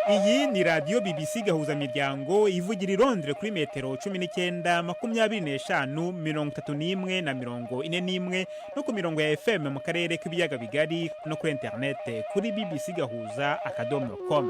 Iyi ni radiyo BBC Gahuzamiryango ivugira i Londres kuri metero 19, 25, 31 no ku mirongo ya FM mu karere k'ibiyaga bigari no kuri internet kuri bbcgahuza.com.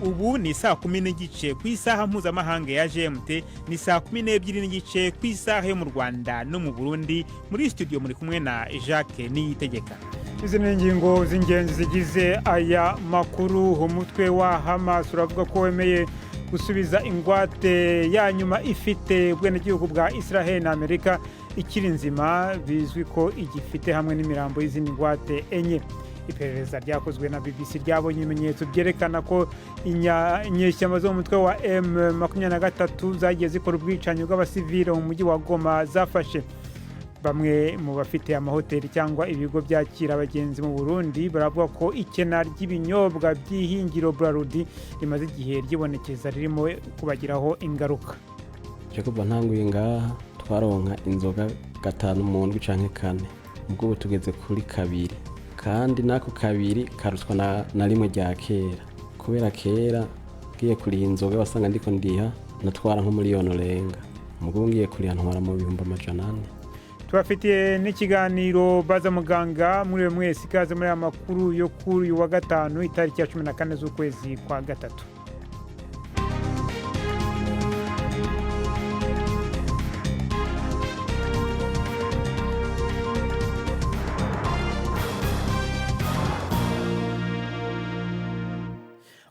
Ubu ni saa 10 n'igice ku isaha mpuzamahanga ya GMT, ni saa 12 n'igice ku isaha yo mu Rwanda no mu Burundi. Muri studio muri kumwe na Jacques Niyitegeka. Izi ni ingingo z'ingenzi zigize aya makuru. Umutwe wa Hamas uravuga ko wemeye gusubiza ingwate ya nyuma ifite ubwenegihugu bwa Israel na Amerika ikiri nzima, bizwi ko igifite hamwe n'imirambo y'izindi ngwate enye. Iperereza ryakozwe na BBC ryabonye ibimenyetso byerekana ko inyeshyamba zo mu mutwe wa M23 zagiye zikora ubwicanyi bw'abasivile mu mujyi wa Goma zafashe. Bamwe mu bafite amahoteli cyangwa ibigo byakira abagenzi mu Burundi baravuga ko ikena ry'ibinyobwa by'ihingiro Braludi rimaze igihe ryibonekeza ririmo kubagiraho ingaruka. Jacob ntanguye ngaha twaronka inzoga 5 mu ndwi canke 4, ubwo tugeze kuri 2, kandi nako 2 karutwa na rimwe rya kera. Kubera kera ngiye kuri inzoga wasanga ndiko ndiha natwara nko miliyoni urenga, ubwo ngiye kuri ntwara mu 400. Tubafitiye n'ikiganiro baza muganga muri mwese, ikaze muri amakuru yo kuri wa gatanu itariki ya 14 z'ukwezi kwa gatatu.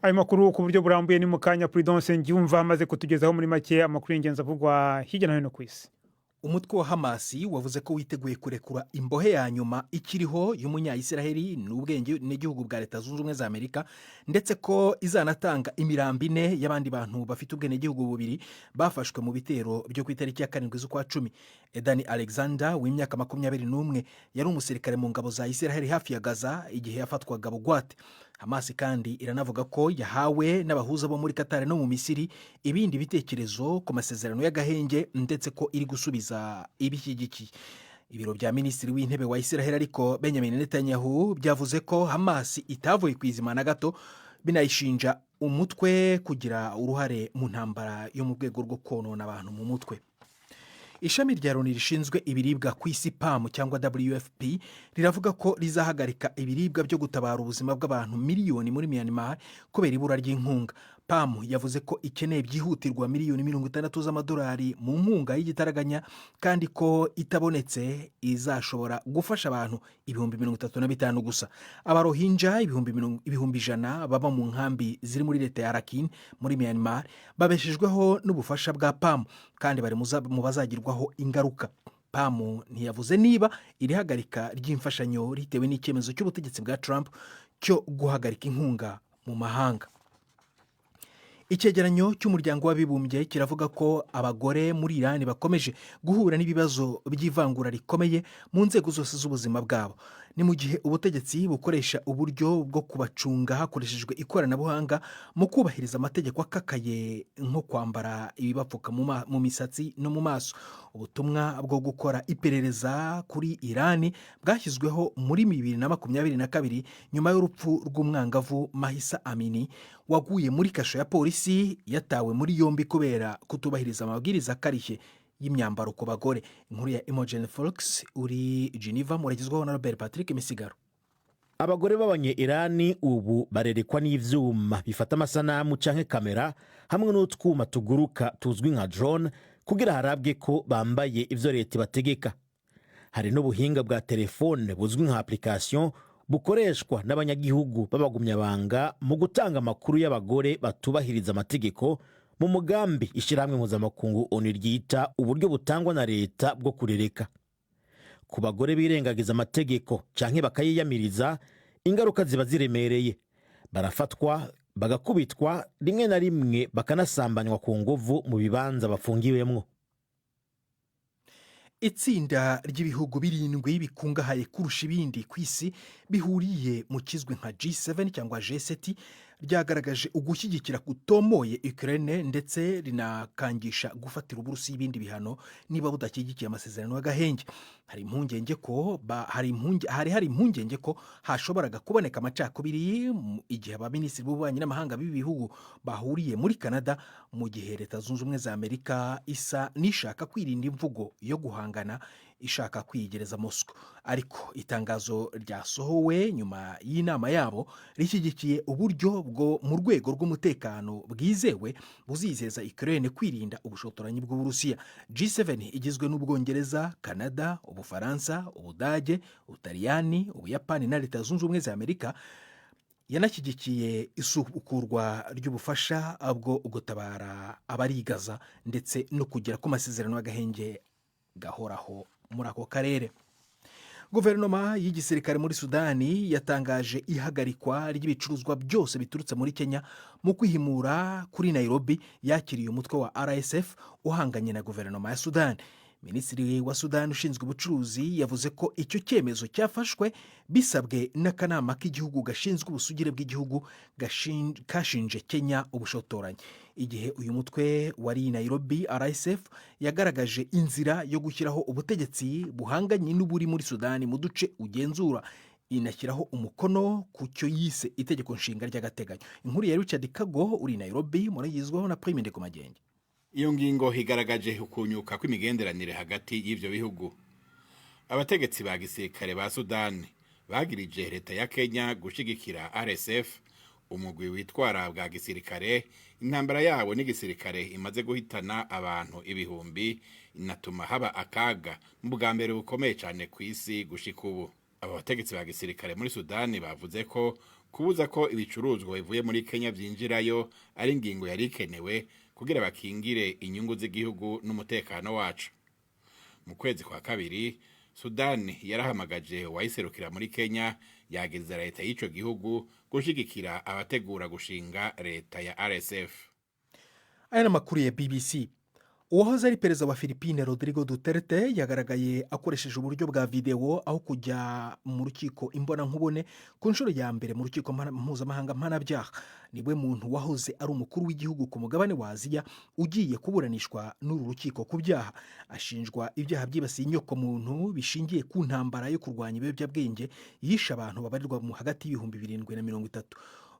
Ayo makuru ku buryo burambuye ni mukanya Prudence Ngyumva amaze kutugezaho muri make amakuru y'ingenzi avugwa hirya no hino ku isi. Umutwe wa Hamas wavuze ko witeguye kurekura imbohe ya nyuma ikiriho y'umunya-Israeli n'ubwenge n'igihugu bwa Leta Zunze Ubumwe za Amerika, ndetse ko izanatanga imirambo 4 y'abandi bantu bafite ubwenegihugu bubiri bafashwe mu bitero byo ku itariki ya 7 z'ukwa 10. Edani Alexander w'imyaka 21 yari umusirikare mu ngabo za Israeli hafi ya Gaza igihe yafatwaga bugwate. Hamas kandi iranavuga ko yahawe n'abahuza bo muri Qatar no mu Misiri ibindi bitekerezo ku masezerano y'agahenge, ndetse ko iri gusubiza ibishyigikiye. Ibiro bya Minisitiri w'Intebe wa Israel ariko Benjamin Netanyahu byavuze ko Hamas itavuye kwizima na gato, binayishinja umutwe kugira uruhare mu ntambara yo mu rwego rwo konona abantu mu mutwe. Ishami rya Loni rishinzwe ibiribwa ku isi PAM cyangwa WFP riravuga ko rizahagarika ibiribwa byo gutabara ubuzima bw'abantu miliyoni muri Myanmar kubera ibura ry'inkunga. PAM yavuze ko ikeneye byihutirwa miliyoni 60 z'amadolari mu nkunga y'igitaraganya, kandi ko itabonetse izashobora gufasha abantu 35,000 gusa. Abarohinja 100,000 baba mu nkambi ziri muri leta ya Rakhine muri Myanmar babeshejweho n'ubufasha bwa PAM, kandi bari mu bazagirwaho ingaruka. PAM ntiyavuze niba irihagarika ry'imfashanyo ritewe n'icyemezo cy'ubutegetsi bwa Trump cyo guhagarika inkunga mu mahanga. Icyegeranyo cy'umuryango w'abibumbye kiravuga ko abagore muri Iran bakomeje guhura n'ibibazo by'ivangura rikomeye mu nzego zose z'ubuzima bwabo. Ni mu gihe ubutegetsi bukoresha uburyo bwo kubacunga hakoreshejwe ikoranabuhanga mu kubahiriza amategeko akakaye, nko kwambara ibibapfuka mu misatsi no mu maso. Ubutumwa bwo gukora iperereza kuri Iran bwashyizweho muri 2022 nyuma y'urupfu rw'umwangavu Mahsa Amini waguye muri kasho ya polisi, yatawe muri yombi kubera kutubahiriza amabwiriza akarishye y'imyambaro ku bagore. Inkuru ya Imogen Fox uri Geneva, muragizwaho na Robert Patrick Misigaro. Abagore b'abanye-Irani ubu barerekwa n'ivyuma bifata amasanamu canke kamera hamwe n'utwuma tuguruka tuzwi nka drone kugira harabwe ko bambaye ivyo leta bategeka. Hari n'ubuhinga bwa telefone buzwi nka application bukoreshwa n'abanyagihugu b'abagumyabanga mu gutanga amakuru y'abagore batubahiriza amategeko mu mugambi ishyirahamwe mpuzamakungu ONU ryita uburyo butangwa na leta bwo kurereka. Ku bagore birengagiza amategeko canke bakayiyamiriza, ingaruka ziba ziremereye. Barafatwa, bagakubitwa, rimwe na rimwe bakanasambanywa ku nguvu mu bibanza bafungiwemwo. Itsinda ry'ibihugu 7 bikungahaye kurusha ibindi ku isi bihuriye mu kizwi nka G7 cyangwa G7 ryagaragaje ugushyigikira kutomoye Ukraine ndetse rinakangisha gufatira Uburusiya ibindi bihano niba budashyigikiye amasezerano y'agahenge. Hari impungenge ko hashoboraga kuboneka amacakubiri igihe abaminisitiri b'ububanyi n'amahanga b'ibi bihugu bahuriye muri Canada, mu gihe Leta Zunze Ubumwe za Amerika isa n'ishaka kwirinda imvugo yo guhangana ishaka kwiyegereza Moscow. Ariko itangazo ryasohowe nyuma y'inama yabo rishyigikiye uburyo bwo mu rwego rw'umutekano bwizewe buzizeza Ukraine kwirinda ubushotoranyi bw'Uburusiya. G7 igizwe n'Ubwongereza, Canada, Ubufaransa, Ubudage, Ubutaliyani, Ubuyapani na Leta Zunze Ubumwe za Amerika yanashyigikiye isubukurwa ry'ubufasha bwo gutabara abarigaza ndetse no kugera ku masezerano y'agahenge gahoraho muri ako karere. Guverinoma y'igisirikare muri Sudani yatangaje ihagarikwa ry'ibicuruzwa byose biturutse muri Kenya mu kwihimura kuri Nairobi yakiriye umutwe wa RSF uhanganye na guverinoma ya Sudani. Minisitiri wa Sudani ushinzwe ubucuruzi yavuze ko icyo cyemezo cyafashwe bisabwe n'akanama k'igihugu gashinzwe ubusugire bw'igihugu kashinje Kenya ubushotoranyi. Igihe uyu mutwe wari Nairobi, RSF yagaragaje inzira yo gushyiraho ubutegetsi buhanganye n'uburi muri Sudani mu duce ugenzura, inashyiraho umukono ku cyo yise itegeko nshinga ry'agateganyo. Inkuru ya Richard Kago uri Nairobi, murayizwaho na Prime Ndekomagenge. Iyo ngingo higaragaje ukunyuka kw'imigenderanire hagati y'ivyo bihugu. Abategetsi ba gisirikare ba Sudani bagirije leta ya Kenya gushigikira RSF, umugwi witwara bwa gisirikare. Intambara yabo n'igisirikare imaze guhitana abantu ibihumbi, inatuma haba akaga mu bwa mbere bukomeye cyane ku isi gushika ubu. Aba bategetsi ba gisirikare muri Sudani bavuze ko kubuza ko ibicuruzwa bivuye muri Kenya byinjirayo ari ingingo yari ikenewe kugira bakingire inyungu z'igihugu n'umutekano wacu. Mu kwezi kwa kabiri, Sudani yarahamagaje wayiserukira muri Kenya yageza leta y'ico gihugu gushigikira abategura gushinga leta ya RSF. Aya ni amakuru ya BBC. Uwahoze ari perezida wa Philippine Rodrigo Duterte yagaragaye akoresheje uburyo bwa video aho kujya mu rukiko imbonankubone ku nshuro ya mbere mu rukiko mpuzamahanga mpanabyaha. Niwe muntu wahoze ari umukuru w'igihugu ku mugabane wa Aziya ugiye kuburanishwa n'uru rukiko ku byaha. Ashinjwa ibyaha byibasiye inyokomuntu bishingiye ku ntambara yo kurwanya ibiyobyabwenge yishe abantu babarirwa mu hagati y'ibihumbi 7 na 30.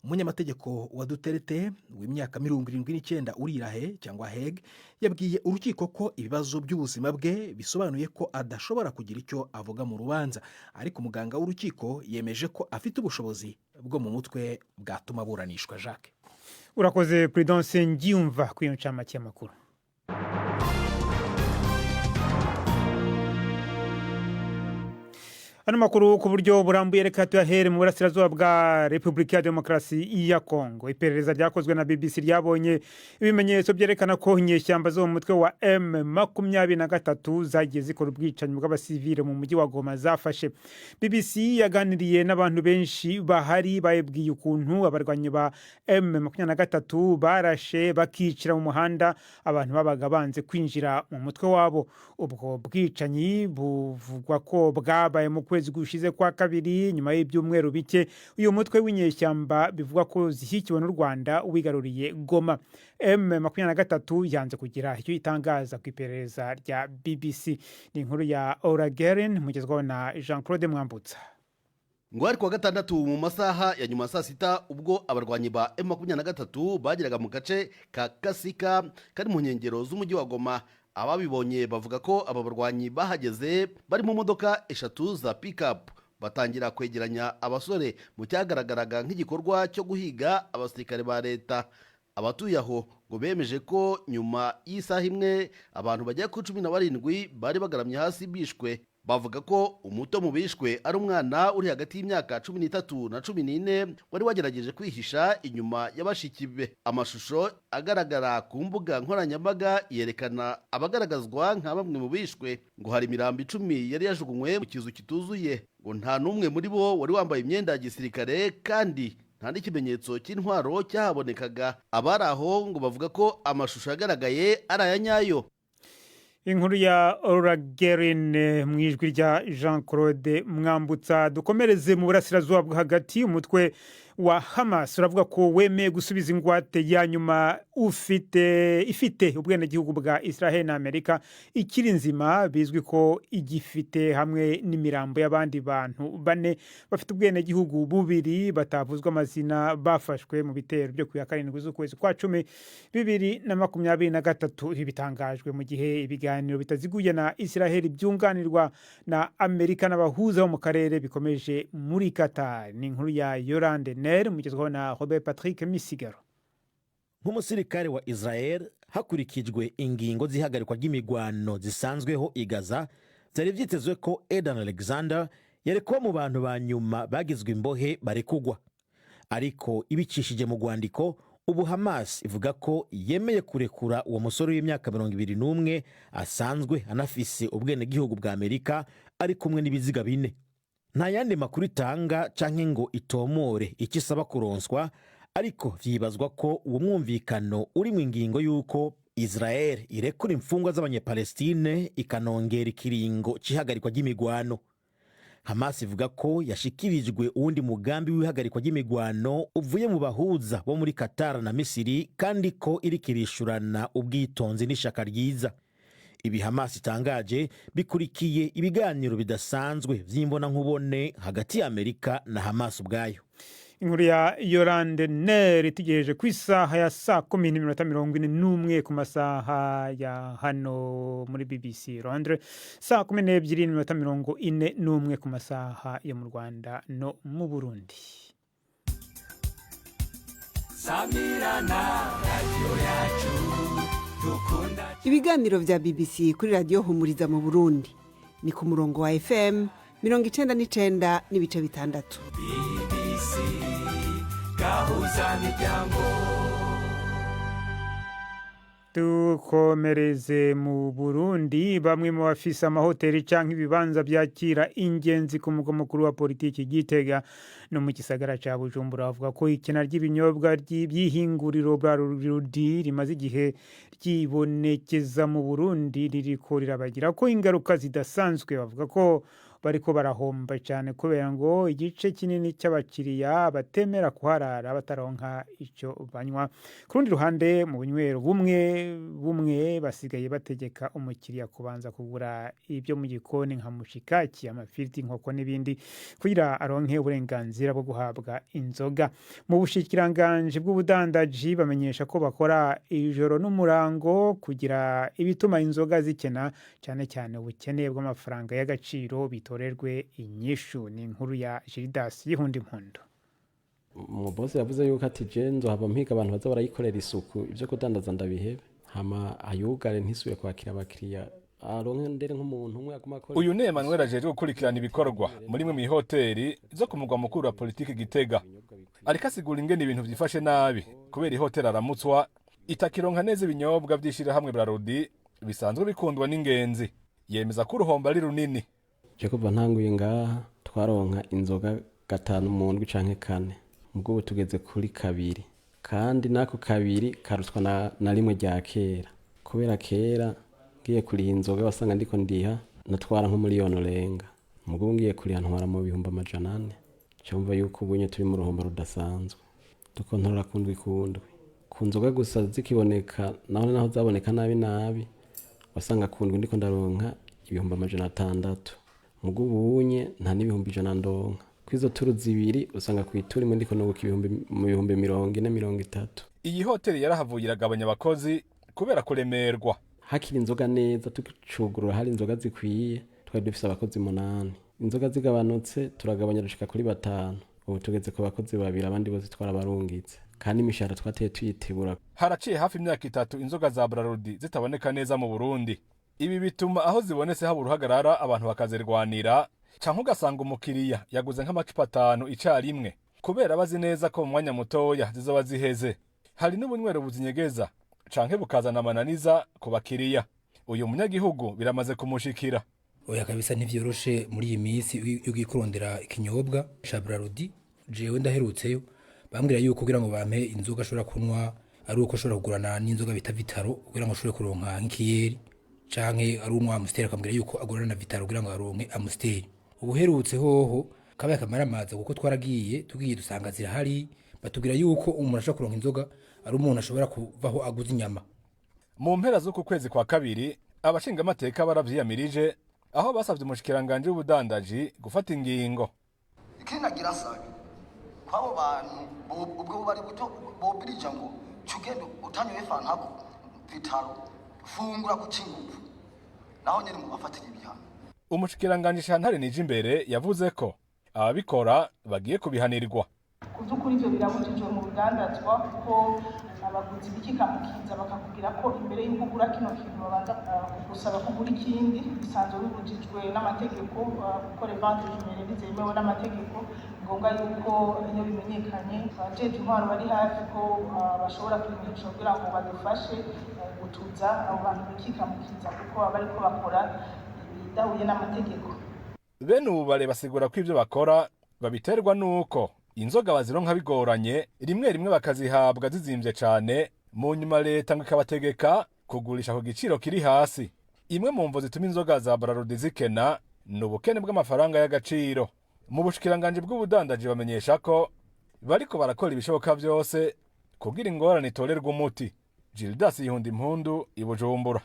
Umunyamategeko wa Duterte w'imyaka 79 urirahe cyangwa Hague yabwiye urukiko ko ibibazo by'ubuzima bwe bisobanuye ko adashobora kugira icyo avuga mu rubanza, ariko umuganga w'urukiko yemeje ko afite ubushobozi bwo mu mutwe bwatuma buranishwa. Jacques urakoze Prudence Ngiyumva ku iyo ncamake y'amakuru. Ano makuru ku buryo burambuye reka tuyahere mu burasirazuba bwa Repubulika ya Demokarasi ya Kongo. Iperereza ryakozwe na BBC ryabonye ibimenyetso byerekana ko inyeshyamba zo mu mutwe wa M23 zagiye zikora ubwicanyi bw'abasivile mu mujyi wa Goma zafashe. BBC yaganiriye n'abantu benshi bahari bayibwiye ukuntu abarwanyi ba M23 barashe bakicira mu muhanda abantu babaga banze kwinjira mu mutwe wabo. Ubwo bwicanyi buvugwa ko bwabaye mu kwezi gushize kwa kabiri nyuma y'ibyumweru bike uyu mutwe w'inyeshyamba bivugwa ko zishyikiwe n'u Rwanda wigaruriye Goma. M23 yanze kugira icyo itangaza ku iperereza rya BBC. Ni inkuru ya Oragerin mugezwaho na Jean-Claude Mwambutsa. Ngo ari kuwa gatandatu mu masaha ya nyuma saa sita ubwo abarwanyi ba M23 bageraga mu gace ka Kasika kari mu nkengero z'umujyi wa Goma. Ababibonye bavuga ko aba barwanyi bahageze bari mu modoka 3 za pick-up batangira kwegeranya abasore mu cyagaragaraga nk'igikorwa cyo guhiga abasirikare ba leta. Abatuye aho ngo bemeje ko nyuma y'isaha imwe abantu bajya ku 17 bari bagaramye hasi bishwe. Bavuga ko umuto mu bishwe ari umwana uri hagati y'imyaka 13 na 14 wari wagerageje kwihisha inyuma y'abashikibe. Amashusho agaragara ku mbuga nkoranyambaga yerekana abagaragazwa nka bamwe mu bishwe. Ngo hari imirambo 10 yari yajugunywe mu kizu kituzuye. Ngo nta numwe muri bo wari wambaye imyenda ya gisirikare kandi nta n'ikimenyetso cy'intwaro cyahabonekaga. Abari aho ngo bavuga ko amashusho yagaragaye ari aya nyayo. Inkuru ya Oragerin mu ijwi rya Jean-Claude Mwambutsa. Dukomereze mu burasirazuba bwo hagati. Umutwe wa Hamas uravuga ko wemeye gusubiza ingwate ya nyuma ifite ubwenegihugu bwa Israel na Amerika ikiri nzima, bizwi ko igifite hamwe n'imirambo y'abandi bantu bane bafite ubwenegihugu bubiri batavuzwa amazina bafashwe mu bitero byo ku ya 7 z'ukwezi kwa 10 2023. Ibi bitangajwe mu gihe ibiganiro bitaziguye na Israel byunganirwa na Amerika n'abahuza bo mu karere bikomeje muri Qatar. Ni inkuru ya Yolande Ner mugezweho na Robert Patrick Misigaro. Nk'umusirikare wa Israel hakurikijwe ingingo zihagarikwa ry'imigwano zisanzweho i Gaza, byari vyitezwe ko Eden Alexander yarekuwe mu bantu ba nyuma bagizwe imbohe barekugwa, ariko ibicishije mu rwandiko ubu Hamas ivuga ko yemeye kurekura uwo musore w'imyaka 21 asanzwe anafise ubwenegihugu bwa Amerika ari kumwe n'ibiziga bine. Nta yandi makuru itanga canke ngo itomore ikisaba kuronswa, ariko vyibazwa ko uwo mwumvikano uri mu ingingo yuko Israel irekura imfungwa z'abanyepalestine ikanongera ikiringo cihagarikwa ry'imigwano. Hamas ivuga ko yashikirijwe uwundi mugambi w'ihagarikwa ry'imigwano uvuye mu bahuza bo muri Qatar na Misiri, kandi ko iri kirishurana ubwitonzi n'ishaka ryiza. Ibi Hamas itangaje bikurikiye ibiganiro bidasanzwe vy'imbona nkubone hagati ya Amerika na Hamas ubwayo. Inkuru ya Yolande Ner itigereje ku isaha ya 10:41 ku masaha ya hano muri BBC Londres, 12:41 ku masaha yo mu Rwanda no mu Burundi. Samirana radio yacu dukunda. Ibiganiro vya BBC kuri radio Humuriza mu Burundi ni ku murongo wa FM 99.6. BBC gahuza miryango. Dukomereze mu Burundi. Bamwe mu bafise amahoteli canke ibibanza byakira ingenzi ku mugwa mukuru wa politiki Gitega no mu gisagara ca Bujumbura bavuga ko ikena ry'ibinyobwa by'ihinguriro Braludi rimaze igihe ryibonekeza mu Burundi ririko rirabagira ko ingaruka zidasanzwe. Bavuga ko bariko barahomba cyane kubera ngo igice kinini cy'abakiriya batemera kuharara bataronka icyo banywa. Ku rundi ruhande mu bunywero bumwe basigaye bategeka umukiriya kubanza kugura ibyo mu gikoni nka mushikaki, amafiriti, inkoko n'ibindi kugira aronke uburenganzira bwo guhabwa inzoga. Mu bushikiranganje bw'ubudandaji bamenyesha ko bakora ijoro n'umurango kugira ibituma inzoga zikena, cyane cyane ubukene bw'amafaranga y'agaciro bitorerwe inyishu. Ni inkuru ya Gildas Yihundi Mpondo. Umubosi yavuze yuko ati je nzohava mpiga abantu baza barayikorera isuku, ivyo kudandaza ndabihebe, hama ayugare ntisuye kwakira abakiriya aronke ndere nk'umuntu umwe aguma akora. Uyu ni Emmanuel ajeje gukurikirana ibikorwa muri mwe mu hoteli zo ku mugwa mukuru wa politiki Gitega. Ariko asigura ingene ibintu vyifashe nabi kubera ihoteli aramutswa itakironka neza ibinyobwa vyishira hamwe Braludi bisanzwe bikundwa n'ingenzi. Yemeza ko uruhomba ari runini. Je kuva ntanguye ngaha twaronka inzoga 5 mu ndwi canke 4, ubwo ubu tugeze kuri 2, kandi nako 2 karutwa na rimwe rya kera. Kubera kera ngiye kuri inzoga wasanga ndiko ndiha natwara nko miliyoni urenga, ubwo ngiye kuri ntwara mu 400. Cyumva yuko ubunye turi mu ruhombo rudasanzwe, dukontorora kundwi ku nzoga gusa zikiboneka, naho zaboneka nabi wasanga kundwi ndiko ndaronka 600. Mugo ubunye nta n'ibihumbi 100 ndonka. Kwizo turu zibiri usanga kwituri muri kono mu 40-30. Iyi hoteli yarahavuye iragabanya abakozi kubera kuremerwa. Hakiri inzoga neza tucugurura hari inzoga zikwiye, twari dufise abakozi 8. Inzoga zigabanutse turagabanya rushika kuri 5. Ubu tugeze ku bakozi 2, abandi bose twarabarungitse. Kandi imishahara twateye tuyitibura. Haraciye hafi imyaka 3 inzoga za Braludi zitaboneka neza mu Burundi. Ibi bituma aho zibonetse haba uruhagarara, abantu bakazirwanira, canke ugasanga umukiriya yaguze nk'amacupa 5 icarimwe kubera bazi neza ko mu mwanya mutoya zizoba ziheze. Hari n'ubunywero buzinyegeza canke bukazana amananiza ku bakiriya. Uyu munyagihugu biramaze kumushikira. Oya kabisa ntivyoroshe muri iyi minsi ugikurondera ikinyobwa ca Braludi. Jewe ndaherutseyo bambwira yuko kugira ngo bampe inzoga ashobora kunwa ari uko ashobora kugurana n'inzoga bita Vitaro kugira ngo ashobore kuronka nk'ikiyeri, canke ari unwa Amstel akambwira yuko agurana na Vitaro kugira ngo aronke Amstel. Ubuherutse hoho kabaye akamaramaza kuko tugiye dusanga zirahari batubwira yuko umuntu ashobora kuronka inzoga ari umuntu ashobora kuvaho aguze inyama. Mu mpera z'uku kwezi kwa kabiri abashingamateka baravyiyamirije aho basavye umushikiranganje w'ubudandaji gufata ingingo. Ikinagira sabe kwabo bantu ubwo bari buto bobirija ngo cugende utanyoye fantako vitaro fungura kucingufu naho nyene mu bafatira ibihano. Umushikiranganje Chantal Nijimbere yavuze ko ababikora bagiye kubihanirwa. Kuzukuri ivyo birabujijwe mu rudandazwa kuko abaguzi bikikamukiza bakakubwira ko imbere y'uko ugura kino kintu babanza kugusaba kugura ikindi bisanzwe bibujijwe n'amategeko gukora vente jumere bizemewe n'amategeko. Ngombwa yuko iyo bimenyekanye abajeje intwaro bari hafi ko bashobora kubimenyesha kugira ngo badufashe gutuza abo bantu bikikamukiza kuko baba bariko bakora bidahuye n'amategeko. Bene ubu basigura ko ivyo bakora babiterwa nuko inzoga bazironka bigoranye rimwe rimwe bakazihabwa zizimvye cane mu nyuma leta ngo ikabategeka kugurisha ku giciro kiri hasi. Imwe mu mvo zituma inzoga za Bralirwa zikena ni ubukene bw'amafaranga y'agaciro. Mu bushikiranganje bw'ubudandaji bamenyesha ko bariko barakora ibishoboka vyose kugira ingorane itorerwa umuti. Gildas Yihundi Impundu, i Bujumbura.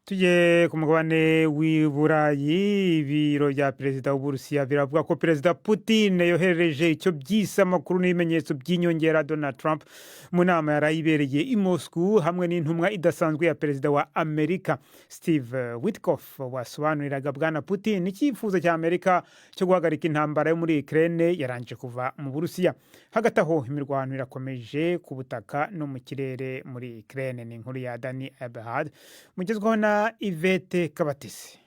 Tuje ku mugabane w'Iburayi, ibiro bya perezida w'Uburusiya biravuga ko perezida Putin yohereje icyo byise amakuru n'ibimenyetso by'inyongera Donald Trump mu nama yarayibereye i Moscow hamwe n'intumwa idasanzwe ya perezida wa Amerika Steve Witkoff wasobanuriraga bwana Putin icyifuzo cya Amerika cyo guhagarika intambara yo muri Ukraine yaranje kuva mu Burusiya. Hagati aho imirwano irakomeje ku butaka no mu kirere muri Ukraine. Ni inkuru ya Dani Eberhard mugezweho na Ivete Kabatisi.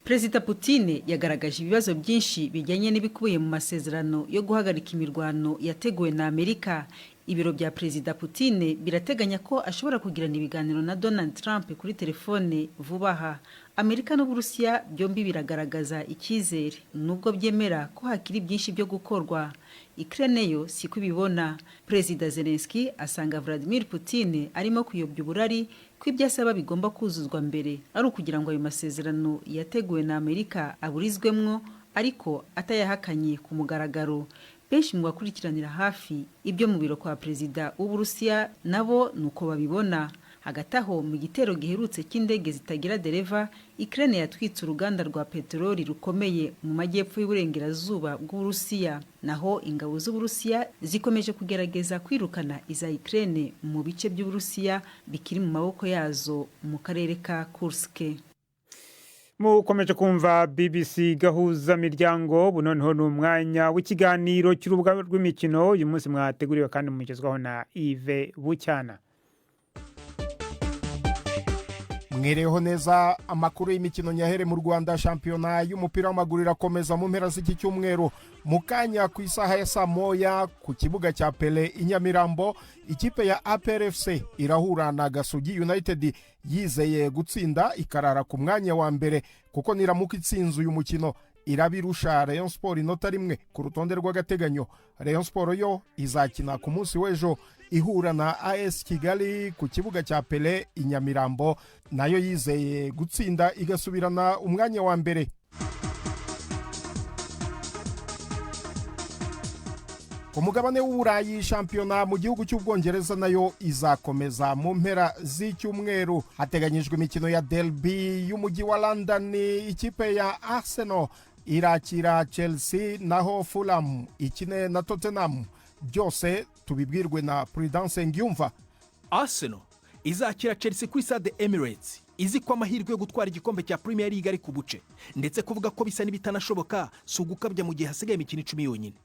Perezida Putin yagaragaje ibibazo byinshi bijyanye n'ibikubiye mu masezerano yo guhagarika imirwano yateguwe na Amerika. Ibiro bya Perezida Putin birateganya ko ashobora kugirana ibiganiro na Donald Trump kuri telefone vuba aha. Amerika n'Uburusiya byombi biragaragaza icyizere nubwo byemera ko hakiri byinshi byo gukorwa. Ukraine yo siko ibibona. Perezida Zelensky asanga Vladimir Putin arimo kuyobya uburari ko ibyasaba bigomba kuzuzwa mbere ari ukugira ngo ayo masezerano yateguwe na Amerika aburizwemwo ariko atayahakanye ku mugaragaro. Benshi mu bakurikiranira hafi ibyo mu biro kwa perezida w'Uburusiya nabo nuko babibona. Hagati aho mu gitero giherutse cy'indege zitagira dereva, Ukraine yatwitse uruganda rwa peteroli rukomeye mu majyepfo y'uburengerazuba bw'Uburusiya. Naho ingabo z'Uburusiya zikomeje kugerageza kwirukana iza Ukraine mu bice by'Uburusiya bikiri mu maboko yazo mu karere ka Kursk. Mukomeje kumva BBC gahuza miryango bunoneho n'umwanya w'ikiganiro cy'urubuga rw'imikino uyu munsi mwateguriwe kandi mugezwaho na Yves Bucyana. Mwereho neza amakuru y'imikino nyahere mu Rwanda. Shampiyona y'umupira w'amaguru irakomeza mu mpera z'iki cyumweru. Mukanya ku isaha ya saa moya ku kibuga cya Pele i Nyamirambo ikipe ya APR FC irahura na Gasogi United yizeye gutsinda ikarara ku mwanya wa mbere kuko niramuka itsinze uyu mukino irabirusha Rayon Sport inota rimwe ku rutonde rw'agateganyo. Rayon Sport yo izakina ku munsi w'ejo ihura na AS Kigali ku kibuga cya Pele i Nyamirambo nayo yizeye gutsinda igasubirana umwanya wa mbere. Ku mugabane w'Uburayi shampiyona mu gihugu cy'Ubwongereza nayo izakomeza mu mpera z'icyumweru. Hateganyijwe imikino ya derby y'umujyi wa London, ikipe ya Arsenal irakira Chelsea naho Fulham ikine na Tottenham. Byose tubibwirwe na Prudence Ngyumva. Arsenal izakira Chelsea kuri Stade Emirates izi kwa amahirwe yo gutwara igikombe cya Premier League ari ku buce, ndetse kuvuga ko bisa n'ibitanashoboka si ugukabya mu gihe hasigaye imikino 10 yonyine.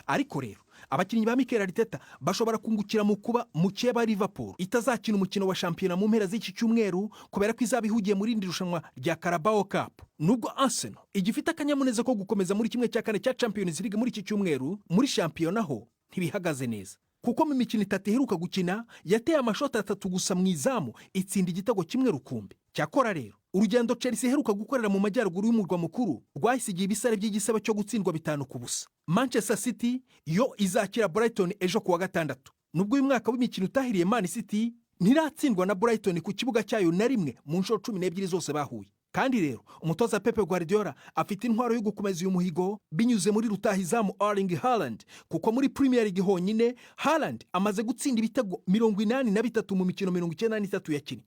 Ariko rero abakinnyi ba Mikel Arteta bashobora kungukira mu kuba mukeba Liverpool itazakina umukino wa shampiyona mu mpera z'iki cyumweru kubera ko izaba ihugiye muri indi rushanwa rya Carabao Cup. Nubwo Arsenal igifite akanyamuneza ko gukomeza muri kimwe cya kane cya Champions League muri iki cyumweru, muri shampiyona ho ntibihagaze neza kuko mu mikino 3 iheruka gukina yateye amashoti 3 gusa mu izamu itsinda igitego kimwe rukumbi. Cyakora rero urugendo Chelsea iheruka gukorera mu majyaruguru y'umurwa mukuru rwahisigiye ibisare by'igisaba cyo gutsindwa 5-0. Manchester City yo izakira Brighton ejo kuwa gatandatu. Nubwo uyu mwaka w'imikino utahiriye Man City ntiratsindwa na Brighton ku kibuga cyayo na rimwe mu nshuro 12 zose bahuye. kandi rero umutoza Pepe Guardiola afite intwaro yo gukomeza uyu muhigo binyuze muri rutahizamu Erling Haaland, kuko muri Premier League honyine Haaland amaze gutsinda ibitego 83 mu mikino 93 yakinnye.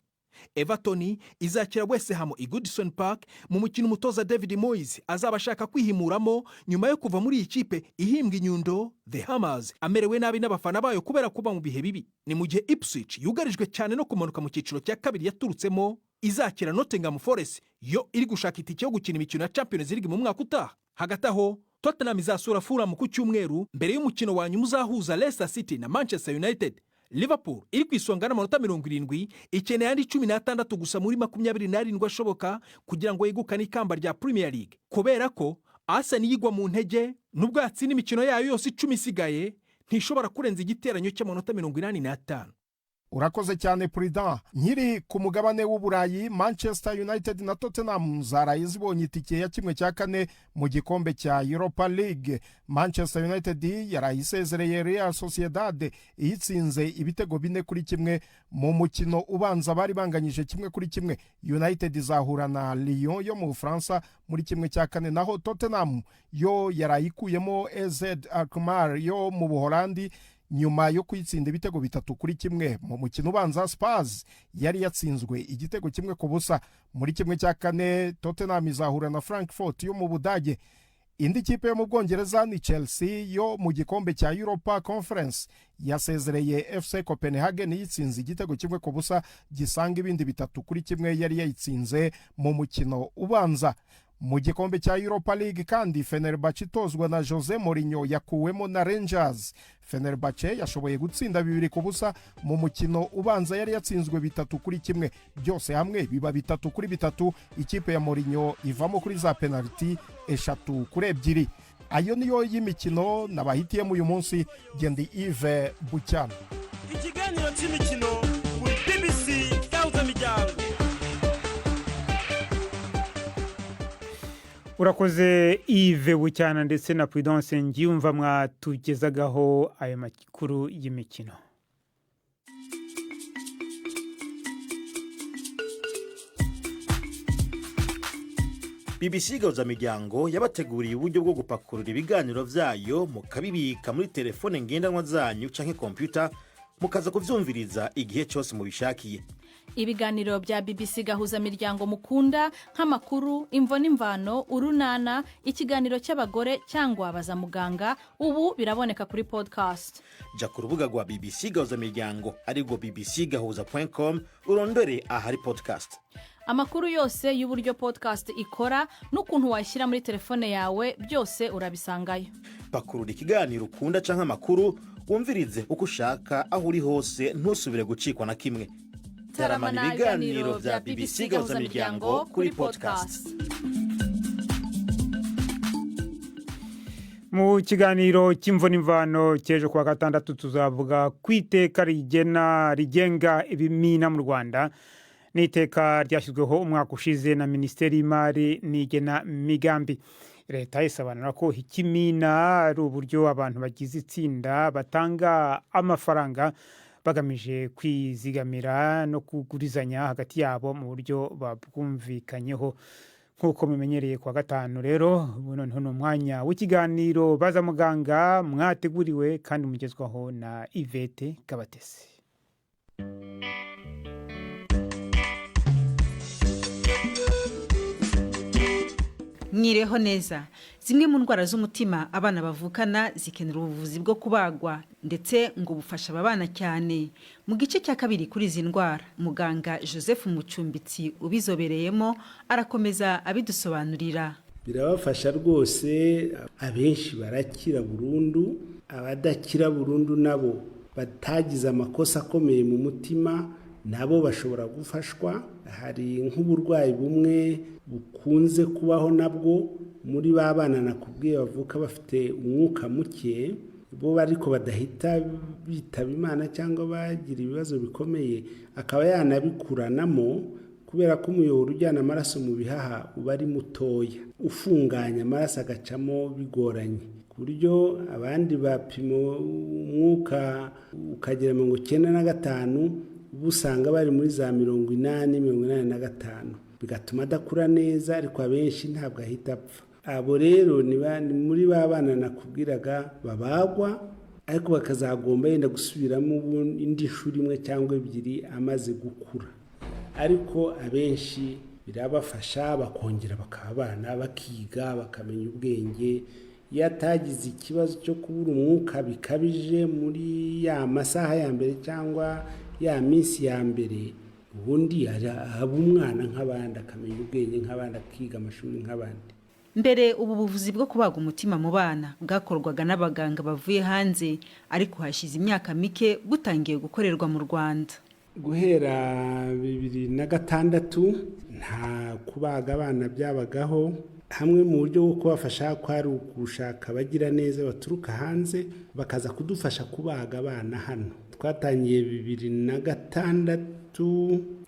Everton izakira West Ham i Goodison Park mu mukino umutoza David Moyes azaba ashaka kwihimuramo nyuma yo kuva muri iyi kipe ihimbwa inyundo The Hammers, amerewe nabi n'abafana bayo kubera kuba mu bihe bibi. Ni mu gihe Ipswich yugarijwe cyane no kumanuka mu cyiciro cya kabiri yaturutsemo izakira Nottingham Forest yo iri gushaka itike yo gukina imikino ya Champions League mu mwaka utaha. Hagati aho Tottenham izasura Fulham ku cyumweru mbere y'umukino wa nyuma uzahuza Leicester City na Manchester United. Liverpool iri ku isonga n'amanota 70 ikeneye andi 16 gusa muri 27 ashoboka kugira ngo yegukane ikamba rya Premier League, kubera ko Arsenal yigwa mu ntege nubwo yatsinda imikino yayo yose 10 isigaye ntishobora kurenza igiteranyo cy'amanota 85. urakoze cyane Prudent. Nkiri ku mugabane w'Uburayi, Manchester United na Tottenham zaraye zibonye itike ya 1/4 mu gikombe cya Europa League. Manchester United yarayisezereye Real Sociedad iyitsinze ibitego 4-1 mu mukino ubanza bari banganyije 1-1. United izahura na Lyon yo mu Fransa muri 1/4, naho Tottenham yo yarayikuyemo AZ Alkmaar yo mu Buholandi nyuma yo kwitsinda ibitego 3-1. mu mukino ubanza Spurs yari yatsinzwe igitego 1-0. muri 1/4 Tottenham izahura na Frankfurt yo mu Budage. Indi kipe yo mu Bwongereza ni Chelsea yo mu gikombe cya Europa Conference yasezereye FC Copenhagen yitsinze igitego 1-0 gisanga ibindi 3-1 yari yayitsinze mu mukino ubanza. Mu gikombe cya Europa League kandi Fenerbahce itozwa na Jose Mourinho yakuwemo na Rangers. Fenerbahce yashoboye gutsinda 2-0 mu mukino ubanza yari yatsinzwe 3-1, byose hamwe biba 3-3. Ikipe ya Mourinho ivamo kuri za penalty 3-2. Ayo niyo y'imikino nabahitiyemo uyu munsi. Gendi Yves Bucyana. Ikiganiro cy'imikino kuri BBC Gahuza Miryango. urakoze Yves Bucyana ndetse na Prudence Ngiyumva mwatugezagaho aya makuru y'imikino. BBC Gahuza Miryango yabateguriye uburyo bwo gupakurura ibiganiro vyayo mukabibika muri telefone ngendanwa zanyu canke computer mukaza kuvyumviriza igihe cyose mubishakiye. Ibiganiro bya BBC Gahuza Miryango mukunda nk'amakuru, imvo n'imvano, urunana, ikiganiro cy'abagore cyangwa abaza muganga, ubu biraboneka kuri podcast. Ja ku rubuga rwa BBC Gahuza Miryango ariko bbcgahuza.com urondore ahari podcast. Amakuru yose y'uburyo podcast ikora n'ukuntu washyira muri telefone yawe byose urabisangayo. Pakurura ikiganiro ukunda canke amakuru wumvirize uko ushaka aho uri hose ntusubire gucikwa na kimwe. Taramana ibiganiro bya BBC Gahuza Miryango kuri podcast. Mu kiganiro cy'imvo n'imvano cyeje kwa gatandatu tuzavuga kwiteka rigenga ibimina mu Rwanda. Niteka ryashyizweho umwaka ushize na Minisiteri y'Imari n'Igena Migambi. Leta isobanura ko ikimina ari uburyo abantu bagize itsinda batanga amafaranga bagamije kwizigamira no kugurizanya hagati yabo mu buryo babwumvikanyeho. Nkuko mumenyereye kwa gatanu rero noneho n'umwanya w'ikiganiro baza muganga mwateguriwe kandi mugezwaho na Yvette Kabatesi. Mwireho neza. Zimwe mu ndwara z'umutima abana bavukana zikenera ubuvuzi bwo kubagwa ndetse ngo bufasha abana cyane. Mu gice cya kabiri kuri izi ndwara muganga Joseph Mucumbitsi ubizobereyemo arakomeza abidusobanurira. Birabafasha rwose, abenshi barakira burundu, abadakira burundu nabo batagize amakosa akomeye mu mutima nabo bashobora gufashwa. Hari nk'uburwayi bumwe bukunze kubaho nabwo muri ba bana nakubwiye bavuka bafite umwuka muke, bo ariko badahita bitaba Imana cyangwa bagira ibibazo bikomeye, akaba yanabikuranamo kubera ko umuyoboro ujyana amaraso mu bihaha uba ari mutoya, ufunganya amaraso agacamo bigoranye, ku buryo abandi bapima umwuka ukagira 95 ubu usanga bari muri za 80-85 bigatuma adakura neza ariko abenshi ntabwo ahita apfa. Abo rero ni muri ba bana nakubwiraga babagwa ariko bakazagomba yenda gusubiramo indi shuri imwe cyangwa ebyiri amaze gukura, ariko abenshi birabafasha bakongera bakaba abana bakiga bakamenya ubwenge. Iyo atagize ikibazo cyo kubura umwuka bikabije muri ya masaha ya mbere cyangwa ya minsi ya mbere, ubundi aba umwana nk'abandi akamenya ubwenge nk'abandi akiga amashuri nk'abandi. Mbere ubu buvuzi bwo kubaga umutima mu bana bwakorwaga n'abaganga bavuye hanze, ariko hashize imyaka mike butangiye gukorerwa mu Rwanda. Guhera 2006 nta kubaga abana byabagaho. Hamwe mu buryo bwo kubafasha kwari ugushaka abagira neza baturuka hanze bakaza kudufasha kubaga abana hano. Twatangiye 2006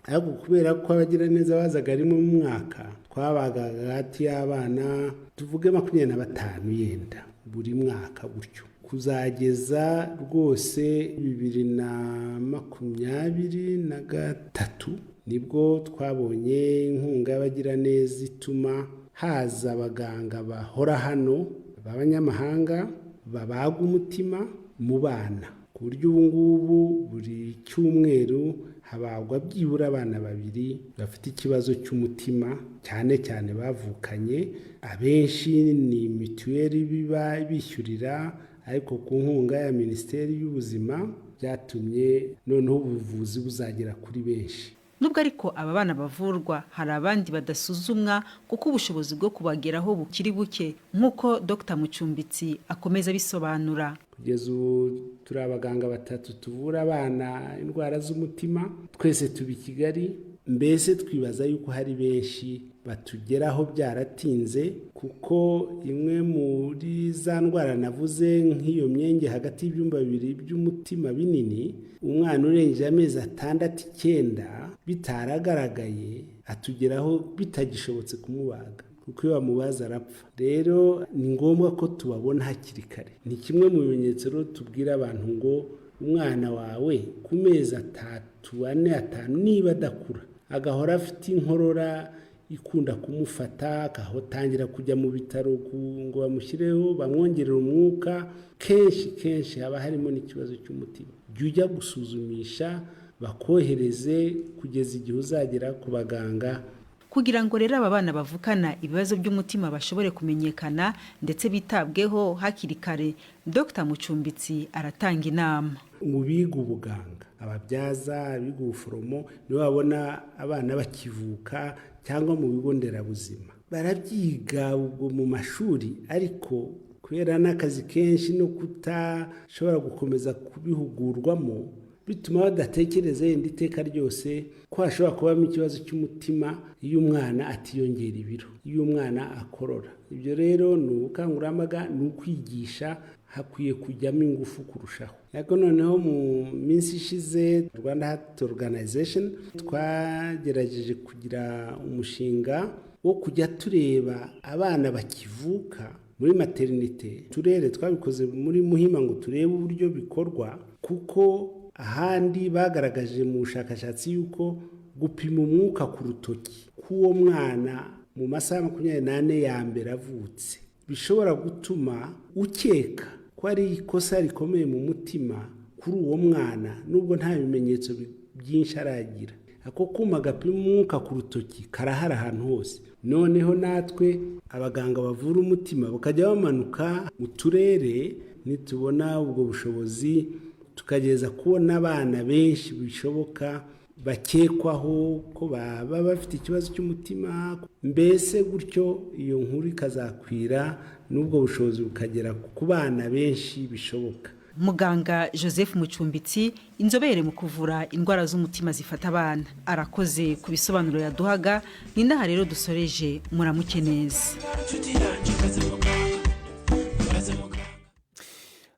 ariko kubera ko abagira neza bazaga rimwe mu mwaka twabaga hagati y'abana tuvuge 25 yenda buri mwaka gutyo, kuzageza rwose 2023 nibwo twabonye inkunga y'abagira neza ituma haza abaganga bahora hano b'abanyamahanga babaga umutima mu bana, ku buryo ubu ngubu buri cyumweru habagwa byibura abana 2 bafite ikibazo cy'umutima cyane cyane bavukanye. Abenshi ni mituweli biba bishyurira, ariko ku nkunga ya Minisiteri y'Ubuzima byatumye noneho ubuvuzi buzagera kuri benshi. Nubwo ariko aba bana bavurwa, hari abandi badasuzumwa kuko ubushobozi bwo kubageraho bukiri buke, nk'uko Dr Mucumbitsi akomeza bisobanura. Kugeza ubu turi abaganga 3 tuvura abana indwara z'umutima, twese tubi Kigali. Mbese twibaza yuko hari benshi batugeraho byaratinze, kuko imwe muri za ndwara navuze nk'iyo myenge hagati y'ibyumba 2 by'umutima binini, umwana urengeje amezi 6-9 bitaragaragaye atugeraho bitagishobotse kumubaga, kuko iyo bamubaza arapfa. Rero ni ngombwa ko tubabona hakiri kare. Ni kimwe mu bimenyetso rero tubwira abantu ngo umwana wawe ku mezi 3, 4, 5 niba adakura agahora afite inkorora ikunda kumufata, akahotangira kujya mu bitaro ngo bamushyireho bamwongerera umwuka, kenshi haba harimo n'ikibazo cy'umutima. Jya ujya gusuzumisha bakohereze kugeza igihe uzagera ku baganga, kugira ngo rero aba bana bavukana ibibazo by'umutima bashobore kumenyekana ndetse bitabweho hakiri kare. Dr Mucumbitsi aratanga inama. Mu biga ubuganga, ababyaza, abiga ubuforomo, nibo babona abana bakivuka cyangwa mu bigo nderabuzima. Barabyiga ubwo mu mashuri, ariko kubera n'akazi kenshi no kutashobora gukomeza kubihugurwamo, bituma badatekereza yenda iteka ryose ko hashobora kubamo ikibazo cy'umutima iyo umwana atiyongera ibiro, iyo umwana akorora. Ibyo rero ni ubukangurambaga, ni ukwigisha, hakwiye kujyamo ingufu kurushaho. Ariko noneho mu minsi ishize Rwanda Heart Organization twagerageje kugira umushinga wo kujya tureba abana bakivuka muri maternité. Turere twabikoze muri Muhima ngo turebe uburyo bikorwa, kuko ahandi bagaragaje mu bushakashatsi yuko gupima umwuka ku rutoki k'uwo mwana mu masaha 24 ya mbere avutse bishobora gutuma ukeka ko ari ikosa rikomeye mu mutima kuri uwo mwana, nubwo nta bimenyetso byinshi aragira. Ako kuma gapima umwuka ku rutoki karahara ahantu hose. Noneho natwe abaganga bavura umutima bakajya bamanuka mu turere, nitubona ubwo bushobozi tukageza kubona abana benshi bishoboka bakekwaho ko baba bafite ikibazo cy'umutima. Mbese gutyo iyo nkuru ikazakwira n'ubwo bushobozi bukagera ku bana benshi bishoboka. Muganga Joseph Mucumbitsi, inzobere mu kuvura indwara z'umutima zifata abana, arakoze ku bisobanuro yaduhaga. Ni ndaha rero dusoreje, muramuke neza.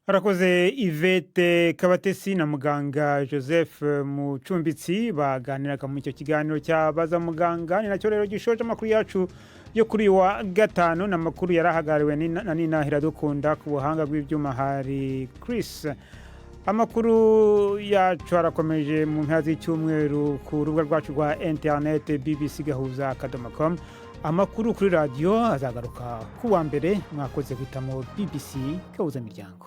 Arakoze Yvette Kabatesi na muganga Joseph Mucumbitsi baganiraga mu icyo kiganiro cyabaza muganga. Ni nacyo rero gishoje amakuru yacu yo kuri wa gatanu, na makuru yarahagariwe na Nina Hiradukunda, ku buhanga bw'ibyuma hari Chris amakuru yacu arakomeje mu mpera z'icyumweru ku rubuga rwacu rwa interineti bbc.gahuza.com. amakuru kuri radiyo azagaruka ku wa mbere. mwakoze guhitamo BBC Gahuza Miryango.